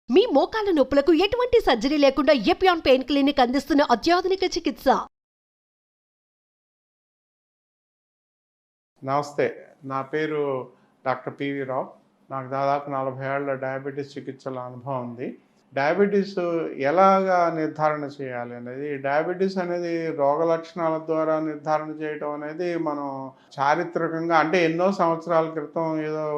మీ మోకాల నొప్పులకు ఎటువంటి సర్జరీ లేకుండా ఎపియాన్ పెయిన్ క్లినిక్ అందిస్తున్న అత్యాధునిక చికిత్స. నమస్తే, నా పేరు డాక్టర్ పివి రావు. నాకు దాదాపు 40 ఏళ్ల డయాబెటీస్ చికిత్సల అనుభవం ఉంది. డయాబెటీస్ ఎలాగా నిర్ధారణ చేయాలి అనేది, డయాబెటీస్ అనేది రోగ లక్షణాల ద్వారా నిర్ధారణ చేయటం అనేది మనం చారిత్రకంగా అంటే ఎన్నో సంవత్సరాల క్రితం ఏదో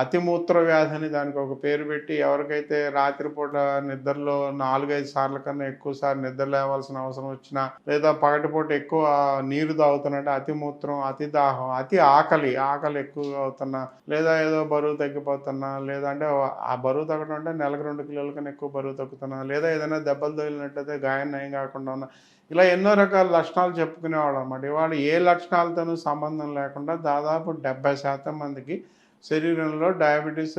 అతిమూత్ర వ్యాధి అని దానికి ఒక పేరు పెట్టి, ఎవరికైతే రాత్రిపూట నిద్రలో 4-5 సార్ల కన్నా ఎక్కువసారి నిద్ర లేవాల్సిన అవసరం వచ్చినా, లేదా పగటిపూట ఎక్కువ నీరు తాగుతున్నట్టు అతిమూత్రం, అతి దాహం, అతి ఆకలి ఎక్కువగా అవుతున్నా, లేదా ఏదో బరువు తగ్గిపోతున్నా, లేదంటే ఆ బరువు తగ్గడం అంటే నెలకు 2 కిలోల కన్నా ఎక్కువ బరువు తగ్గుతున్నా, లేదా ఏదైనా దెబ్బలు తగిలినట్టయితే గాయం నయం కాకుండా ఉన్నా, ఇలా ఎన్నో రకాల లక్షణాలు చెప్పుకునేవాళ్ళు అనమాట. ఇవాళ ఏ లక్షణాలతోనూ సంబంధం లేకుండా దాదాపు 70% మందికి శరీరంలో డయాబెటీస్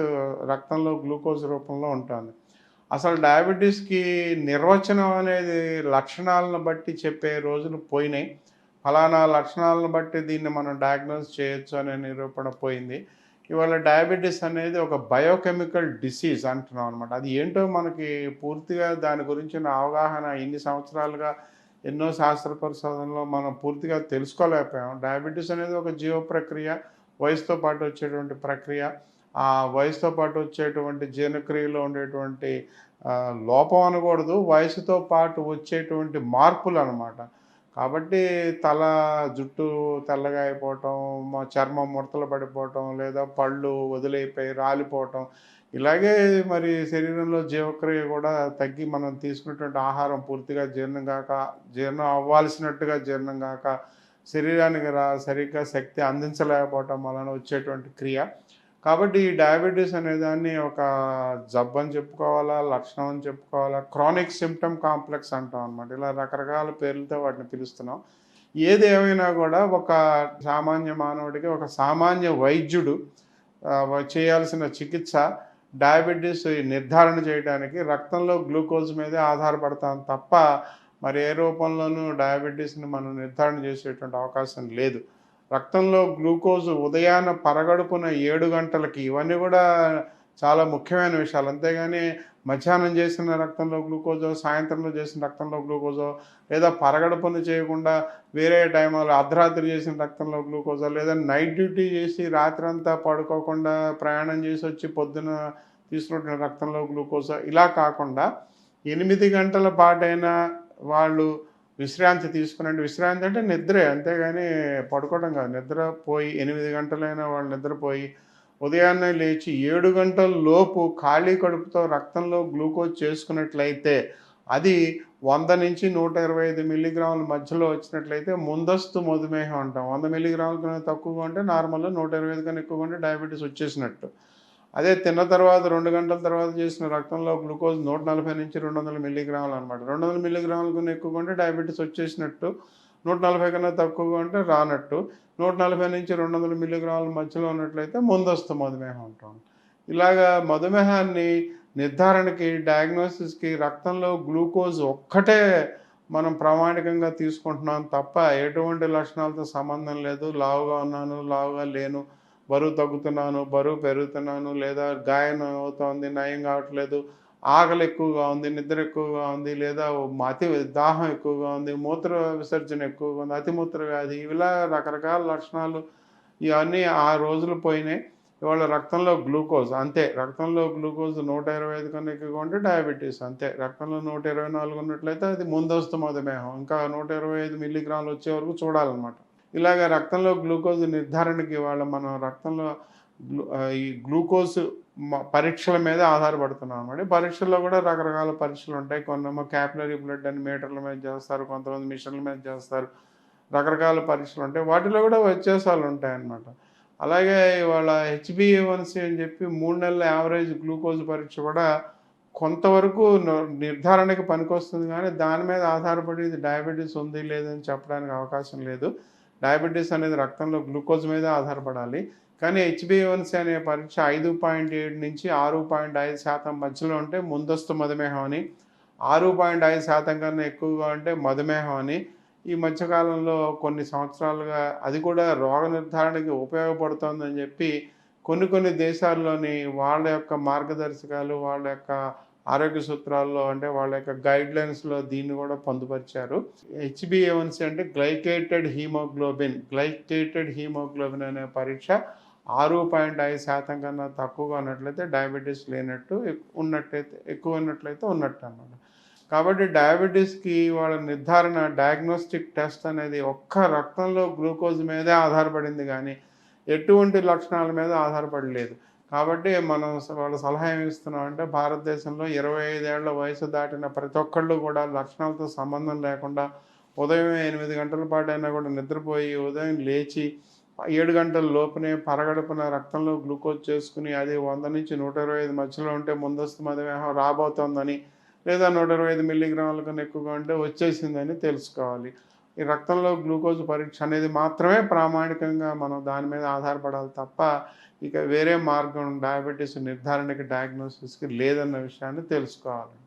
రక్తంలో గ్లూకోజ్ రూపంలో ఉంటుంది. అసలు డయాబెటీస్కి నిర్వచనం అనేది లక్షణాలను బట్టి చెప్పే రోజులు పోయినాయి. ఫలానా లక్షణాలను బట్టి దీన్ని మనం డయాగ్నోస్ చేయొచ్చు అనే నిరూపణ పోయింది. ఇవాళ డయాబెటీస్ అనేది ఒక బయోకెమికల్ డిసీజ్ అంటున్నాం అనమాట. అది ఏంటో మనకి పూర్తిగా దాని గురించిన అవగాహన ఇన్ని సంవత్సరాలుగా ఎన్నో శాస్త్ర పరిశోధనలో మనం పూర్తిగా తెలుసుకోలేకపోయాం. డయాబెటీస్ అనేది ఒక జీవ ప్రక్రియ, వయసుతో పాటు వచ్చేటువంటి ప్రక్రియ. ఆ వయసుతో పాటు వచ్చేటువంటి జీర్ణక్రియలో ఉండేటువంటి లోపం అనకూడదు, వయసుతో పాటు వచ్చేటువంటి మార్పులు అనమాట. కాబట్టి జుట్టు తెల్లగా అయిపోవటం, చర్మం ముడతలు పడిపోవటం, లేదా పళ్ళు వదిలైపోయి రాలిపోవటం, ఇలాగే మరి శరీరంలో జీవక్రియ కూడా తగ్గి మనం తీసుకున్నటువంటి ఆహారం పూర్తిగా జీర్ణం అవ్వాల్సినట్టుగా జీర్ణం కాక శరీరానికి సరిగ్గా శక్తి అందించలేకపోవటం వలన వచ్చేటువంటి క్రియ. కాబట్టి ఈ డయాబెటీస్ అనే దాన్ని ఒక జబ్బు అని చెప్పుకోవాలా, లక్షణం అని చెప్పుకోవాలా, క్రానిక్ సిమ్టమ్ కాంప్లెక్స్ అంటాం అనమాట. ఇలా రకరకాల పేర్లతో వాటిని పిలుస్తున్నాం. ఏది ఏమైనా కూడా ఒక సామాన్య మానవుడికి, ఒక సామాన్య వైద్యుడు చేయాల్సిన చికిత్స డయాబెటీస్ నిర్ధారణ చేయడానికి రక్తంలో గ్లూకోజ్ మీదే ఆధారపడతాం తప్ప మరి ఏ రూపంలోనూ డయాబెటీస్ని మనం నిర్ధారణ చేసేటువంటి అవకాశం లేదు. రక్తంలో గ్లూకోజ్ ఉదయాన్న పరగడుపున 7 గంటలకి, ఇవన్నీ కూడా చాలా ముఖ్యమైన విషయాలు. అంతేగాని మధ్యాహ్నం చేసిన రక్తంలో గ్లూకోజో, సాయంత్రంలో చేసిన రక్తంలో గ్లూకోజో, లేదా పరగడుపున చేయకుండా వేరే టైంలో అర్ధరాత్రి చేసిన రక్తంలో గ్లూకోజో, లేదా నైట్ డ్యూటీ చేసి రాత్రంతా పడుకోకుండా ప్రయాణం చేసి వచ్చి పొద్దున తీసుకున్న రక్తంలో గ్లూకోజో, ఇలా కాకుండా 8 గంటల పాటైనా వాళ్ళు విశ్రాంతి తీసుకునండి. విశ్రాంతి అంటే నిద్రే, అంతేగాని పడుకోవడం కాదు. నిద్రపోయి 8 గంటలైనా వాళ్ళు నిద్రపోయి ఉదయాన్నే లేచి 7 గంటల లోపు ఖాళీ కడుపుతో రక్తంలో గ్లూకోజ్ చేసుకున్నట్లయితే, అది 100 నుంచి 125 మిల్లీగ్రాముల మధ్యలో వచ్చినట్లయితే ముందస్తు మధుమేహం అంటాం. 100 మిల్లీగ్రాముల కన్నా తక్కువగా ఉంటే నార్మల్, 125 కన్నా ఎక్కువగా ఉంటే డయాబెటీస్ వచ్చేసినట్టు. అదే తిన్న తర్వాత 2 గంటల తర్వాత చేసిన రక్తంలో గ్లూకోజ్ 140 నుంచి 200 మిల్లీగ్రాములు అనమాట. 200 మిల్లీగ్రాముల కన్నా ఎక్కువగా ఉంటే డయాబెటీస్ వచ్చేసినట్టు, 140 కన్నా తక్కువగా ఉంటే రానట్టు, 140 నుంచి 200 మిల్లీగ్రాముల మధ్యలో ఉన్నట్లయితే ముందస్తు మధుమేహం అంటాం. ఇలాగా మధుమేహాన్ని నిర్ధారణకి, డయాగ్నోసిస్కి రక్తంలో గ్లూకోజ్ ఒక్కటే మనం ప్రామాణికంగా తీసుకుంటున్నాం తప్ప ఎటువంటి లక్షణాలతో సంబంధం లేదు. లావుగా ఉన్నాను, లావుగా లేను, బరువు తగ్గుతున్నాను, బరువు పెరుగుతున్నాను, లేదా గాయం అవుతోంది, నయం కావట్లేదు, ఆకలి ఎక్కువగా ఉంది, నిద్ర ఎక్కువగా ఉంది, లేదా అతి దాహం ఎక్కువగా ఉంది, మూత్ర విసర్జన ఎక్కువగా ఉంది, అతిమూత్ర వ్యాధి, ఇలా రకరకాల లక్షణాలు ఇవన్నీ ఆ రోజులు పోయినాయి. ఇవాళ రక్తంలో గ్లూకోజ్ అంతే. రక్తంలో గ్లూకోజ్ 125 కన్నా ఎక్కువగా ఉంటే డయాబెటీస్ అంతే. రక్తంలో 124 ఉన్నట్లయితే అది ముందస్తు మధుమేహం. ఇంకా 125 మిల్లీగ్రాములు వచ్చే వరకు చూడాలన్నమాట. ఇలాగ రక్తంలో గ్లూకోజ్ నిర్ధారణకి ఇవాళ మనం రక్తంలో ఈ గ్లూకోజ్ పరీక్షల మీద ఆధారపడుతున్నాం అన్నమాట. పరీక్షల్లో కూడా రకరకాల పరీక్షలు ఉంటాయి. కొంతమంది క్యాపిలరీ బ్లడ్ అని మీటర్ల మీద చేస్తారు, కొంతమంది మిషన్ల మీద చేస్తారు, రకరకాల పరీక్షలు ఉంటాయి. వాటిలో కూడా వ్యత్యాసాలు ఉంటాయన్నమాట. అలాగే ఇవాళ HbA1c అని చెప్పి 3 నెలల యావరేజ్ గ్లూకోజ్ పరీక్ష కూడా కొంతవరకు నిర్ధారణకి పనికొస్తుంది, కానీ దాని మీద ఆధారపడి ఇది డయాబెటీస్ ఉంది లేదని చెప్పడానికి అవకాశం లేదు. డయాబెటీస్ అనేది రక్తంలో గ్లూకోజ్ మీద ఆధారపడాలి. కానీ HbA1c అనే పరీక్ష 5.7 నుంచి 6.5% మధ్యలో ఉంటే ముందస్తు మధుమేహం అని, 6.5% కన్నా ఎక్కువగా ఉంటే మధుమేహం అని ఈ మధ్యకాలంలో కొన్ని సంవత్సరాలుగా అది కూడా రోగ నిర్ధారణకి ఉపయోగపడుతోందని చెప్పి కొన్ని దేశాల్లోని వాళ్ళ యొక్క మార్గదర్శకాలు, వాళ్ళ యొక్క ఆరోగ్య సూత్రాల్లో అంటే వాళ్ళ యొక్క గైడ్లైన్స్లో దీన్ని కూడా పొందుపరిచారు. హెచ్బిఏవన్సీ అంటే గ్లైకేటెడ్ హీమోగ్లోబిన్ అనే పరీక్ష 6.5% కన్నా తక్కువగా ఉన్నట్లయితే డయాబెటీస్ లేనట్టు, ఎక్కువ ఉన్నట్లయితే ఉన్నట్టు అన్నమాట. కాబట్టి డయాబెటీస్కి వాళ్ళ నిర్ధారణ డయాగ్నోస్టిక్ టెస్ట్ అనేది ఒక్క రక్తంలో గ్లూకోజ్ మీదే ఆధారపడింది కానీ ఎటువంటి లక్షణాల మీద ఆధారపడలేదు. కాబట్టి మనం వాళ్ళ సలహా ఏమి ఇస్తున్నామంటే భారతదేశంలో 25 ఏళ్ల వయసు దాటిన ప్రతి ఒక్కళ్ళు కూడా లక్షణాలతో సంబంధం లేకుండా ఉదయం 8 గంటల పాటు అయినా కూడా నిద్రపోయి ఉదయం లేచి 7 గంటల లోపునే పరగడుపున రక్తంలో గ్లూకోజ్ చేసుకుని అది 100 నుంచి 125 మధ్యలో ఉంటే ముందస్తు మధుమేహం రాబోతోందని, లేదా 125 మిల్లీగ్రాముల కన్నా ఎక్కువగా ఉంటే వచ్చేసిందని తెలుసుకోవాలి. ఈ రక్తంలో గ్లూకోజ్ పరీక్ష అనేది మాత్రమే ప్రామాణికంగా మనం దాని మీద ఆధారపడాలి తప్ప ఇక వేరే మార్గం డయాబెటీస్ నిర్ధారణకి, డయాగ్నోసిస్కి లేదన్న విషయాన్ని తెలుసుకోవాలి.